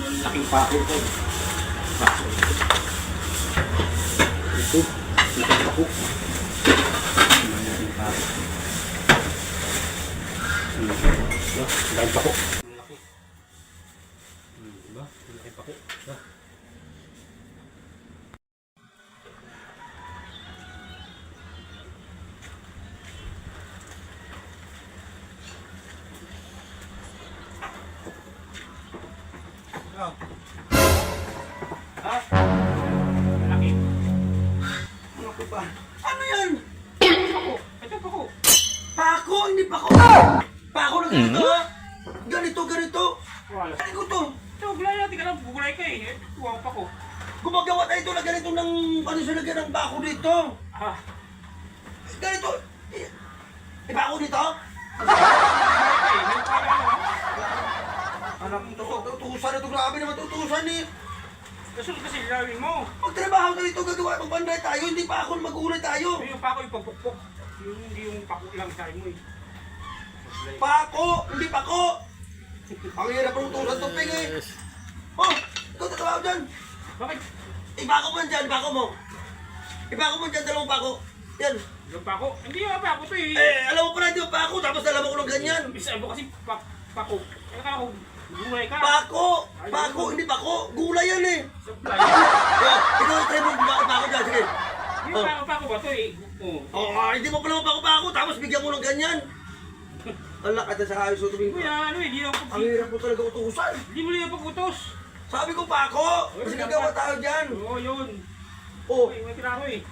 Laking pako ito. Pako. Ito. Laking pako. Laking pako. Laking pako. Laki. Diba? Laking pako. Diba? Ha? Malaki. Ano ko ba? Ano yan? Pako. Ito pako. Pako, hindi pako. Pako na ganito ha? Ganito, ganito. Wala. Ano ko to? Ito, gulay natin ka lang. Gulay ka eh. Tuwang pako. Gumagawa tayo ito na ganito ng ano sa lagyan ng bako dito. Ah. Ganito. Bako dito? Anak mo to, tutusan na ito. Grabe naman tutusan eh. Kasunod kasi ilawin mo. Magtrabaho tayo ito, gagawa, magbanday tayo. Hindi pa ako mag-uulay tayo. Yung pako yung pagpukpok. Hindi yung pako lang sa mo eh. Pako, hindi pako. Ang hirap ng utusan ito, Ping eh. Oh, ikaw tatrabaho dyan. Bakit? Ibako mo dyan, ibako mo. Ibako mo dyan, dalawang pako. Yan. Yung pako? Hindi yung pako to eh. Alam mo pala hindi yung pako, tapos alam mo ko ng ganyan. Bisa mo kasi pako. Kaya ka ako, gulay ka. Pako! Pako, hindi pako. Gulay yan eh. Supply. Ikaw try mo gumawa pako dyan, sige. Yung pako ba to eh? Hindi mo pala mapako-pako, tapos bigyan mo ng ganyan. Ang lakas na sa ayos o tumingin. Kuya, ano eh, di ako Ang hirap mo talaga utusan. Hindi mo lang pag-utos. Sabi ko pako, kasi gagawa tayo dyan. Oo, yun. Oh, Uy, may tira ko eh.